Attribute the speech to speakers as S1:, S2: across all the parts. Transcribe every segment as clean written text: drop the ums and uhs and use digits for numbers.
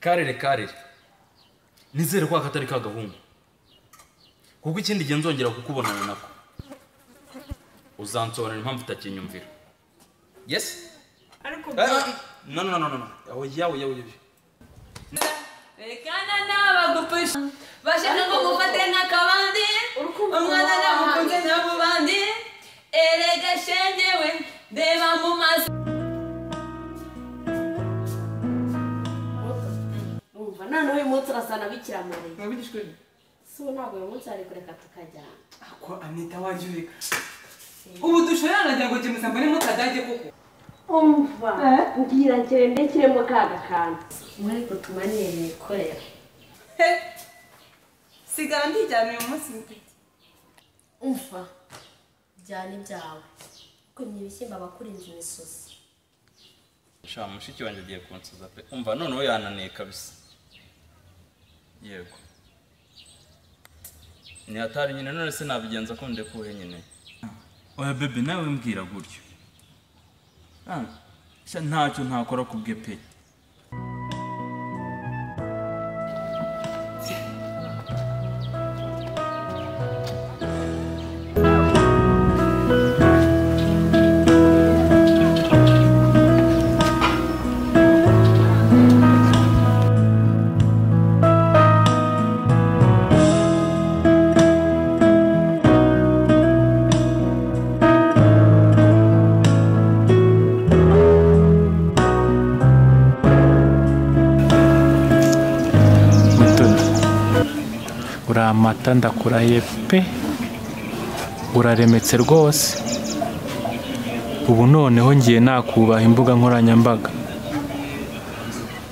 S1: karere nizere ko akatari kagahungu kuko ikindi gihe nzongera kukubonana nako uzansobanura impamvu utakinyumvira. Yes
S2: ariko
S1: no yawe
S2: rekana n'abagupusha bashaka ngo mufate nk'akabandi umwana namukunze n'abubandi erega shengewe ndeba mu maso.
S3: umva noneho uyu munsi urasana Bikira Mariya
S4: mwabigishwe
S3: so ntabwo uyu munsi ari kureka tukajyana
S4: ako Anita wajurika ubu dushorana ngira ngo jemusa mbone mutadage koko
S3: umva ngira ndekiremo kaga kantu muri kutumanire korera
S4: sigara ndijyana uyu munsi mpite
S3: umva byane byawe ko nyibishyimba bakurinze imisozi
S1: sha mushiki wanjye agiye kunsuza pe umva noneho yananiye kabisa. Yego ni hatari nyine none se nabigenza ko ndekuhe nyine. Oya bebe nawe mbwira gutyo sha ntacyo ntakora kubwe pe.
S5: Uramata ndakurahiye pe uraremetse rwose ubu noneho ngiye nakubaha imbuga nkoranyambaga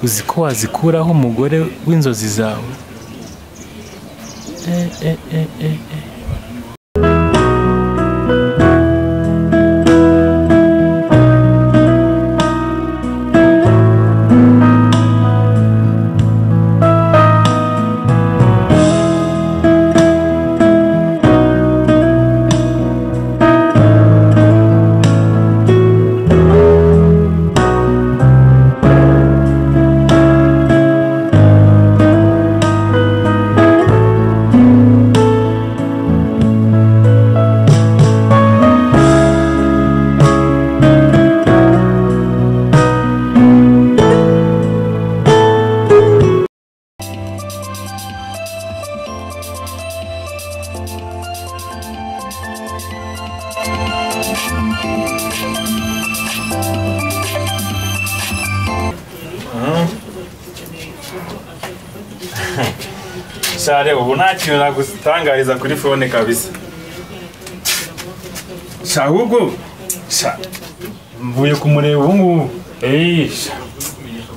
S5: uzi ko wazikuraho umugore w'inzozi zawe.
S6: Share ubu nta kintu nagutangariza kuri phone kabisa. Shahugo mvuye kumureba ubu ngubu.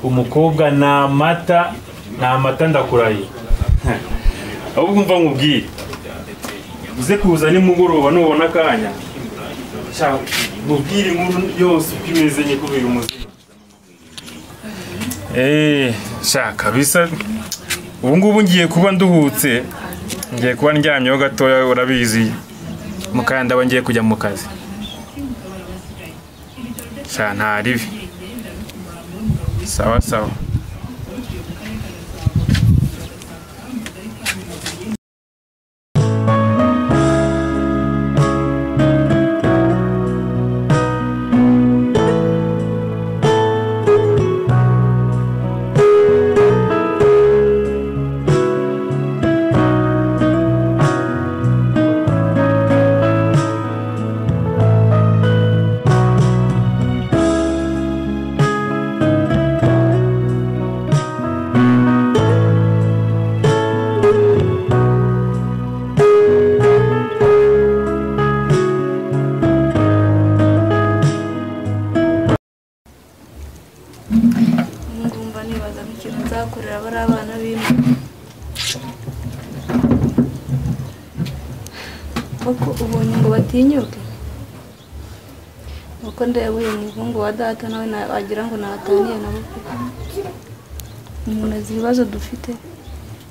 S6: Umukobwa na mata ndakurahiye. Ahubwo umva nkubwire uze kuza nimugoroba nubona akanya mubwire inkuru yose uko imeze nye kubera umuzima. Kabisa ubu ngubu ngiye kuba nduhutse ngiye kuba ndyamyeho gatoya urabizi mukanda ngiye kujya mu kazi nta ribi sawa sawa.
S7: ubonye ngo batinyuke uko ndayabuye umuhungu wa data nawe wagira ngo nataniye nabo umuntu azi ibibazo dufite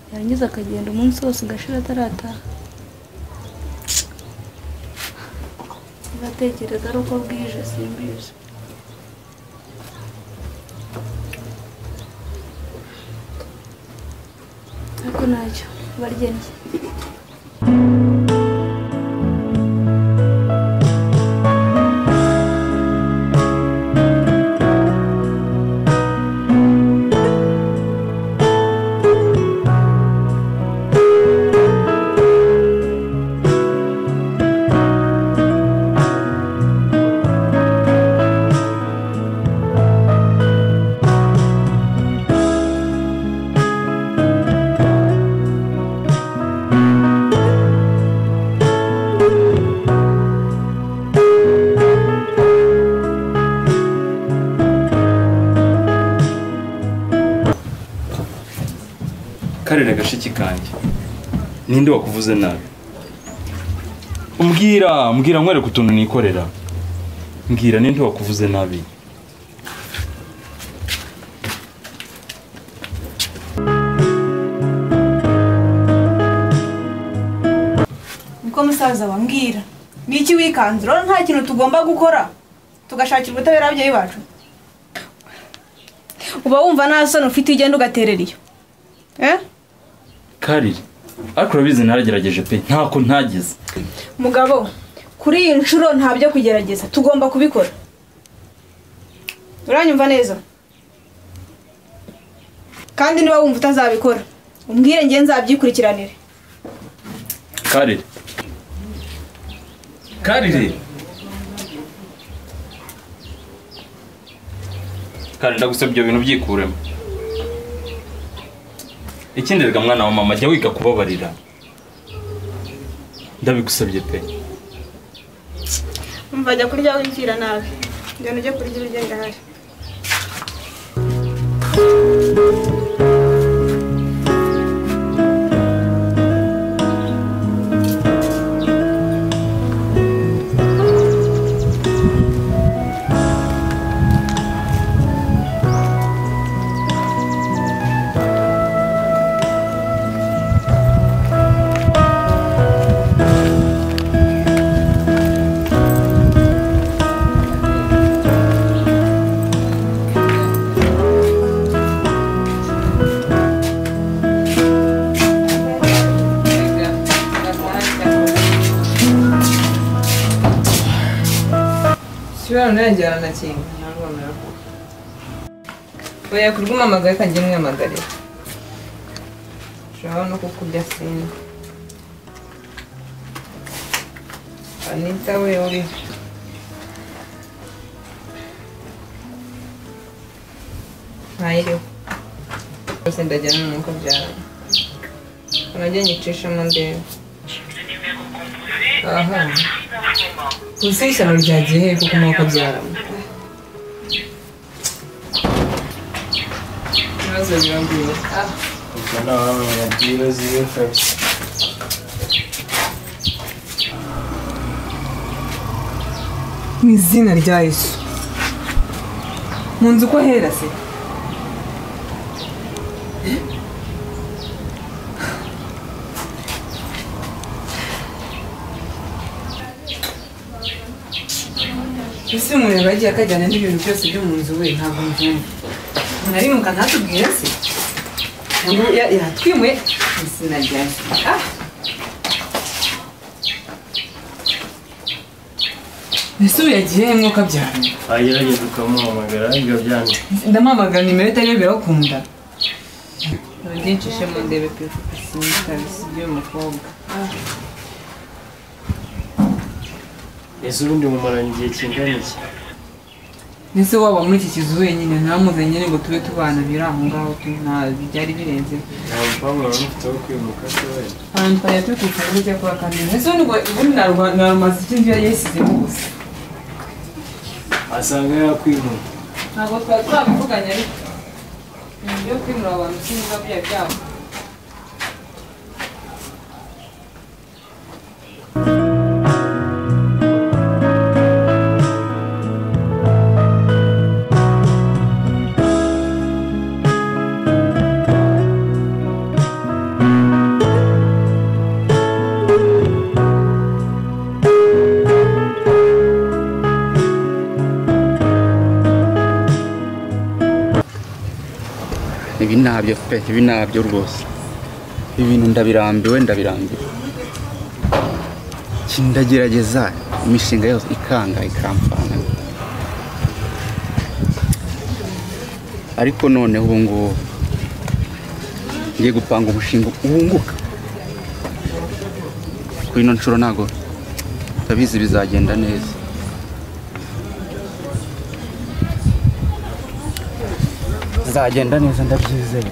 S7: yarangiza akagenda umunsi wose ugashira atarataha batekereza ari uko bwije simbizi ariko ntacyo baryenye.
S1: Karere gashiki kanjye ninde wakuvuze nabi? Mbwira nkwereke utuntu nikorera. Mbwira ninde wakuvuze nabi?
S2: Niko musaza wambwira niki wikanzura nta kintu tugomba gukora tugashakira ubutabera ababyeyi bacu. Uba wumva nta soni ufite igenda ugaterera iyo
S1: Karire ariko urabizi naragerageje pe ntako ntagize.
S2: Mugabo kuri iyi nshuro nta byo kugerageza tugomba kubikora. Uranyumva neza? Kandi niba wumva utazabikora umbwire nge nzabyikurikiranire.
S1: Karire ndagusabye ibyo bintu byikuremo. Ikindi rega mwana wa mama jya wiga kubabarira. Ndabigusabye pe.
S2: Umva jya kurya wimvira nabi. Njye ujye kurya urugendo hari.
S4: Shibano nanjyana na kinga ntabwo muravuga. Oya kurwuma amagara kanjye mwamagarira. Shobora no kukurya sinzi. Anita we uri. Hayiro. Bose ndajyana n'uko byara. Anajya nyicishamo ndebe. Aha. Kusi ishyano ryagiye kuko nuko byaramo. Ibibazo biragwira.
S5: Ukana wabwira zibe kabisa.
S4: Mu izina rya Yesu. Munzi uko hera se. Ese umuntu yagiye akajyana n'ibintu byose byo mu nzu we ntabwo mbyumva. Nari mu kanatubwira se. Ntabwo yatwimwe izina rya Yesu. Ese ubu yagiye mwuka byane?
S5: Agerageza ukamuhamagara ngo byane.
S4: Ndamuhamagara nimero itari birakunda. Nandincishe mu ndebe pe sinzi by'umukobwa.
S5: Ese ubundi mumaranye igihe kingana iki?
S4: Nese waba muri iki kizu wenyine ntamuzanye ngo tube tubana biri aho ngaho nta byari birenze.
S5: Nta mpamvu bafite wo kwimuka se wenda.
S4: Abantu twari tukwifuza kujya kwa kamera. Ese ubundi narumaze ikindi yasizemo gusa.
S5: Asanga yakwimuka.
S4: Ntabwo twari twabivuganye ariko ibyo kwimura abantu sinzi byabo.
S8: Ibi ntabyo rwose. ibintu ndabirambiwe ndagerageza imishinga yose ikanga ikampfana, ariko noneho ubu ngubu ngiye gupanga umushinga wunguka. Kuri ino nshuro ntabwo ndabizi bizagenda neza. Bizagenda neza ndabyizeye.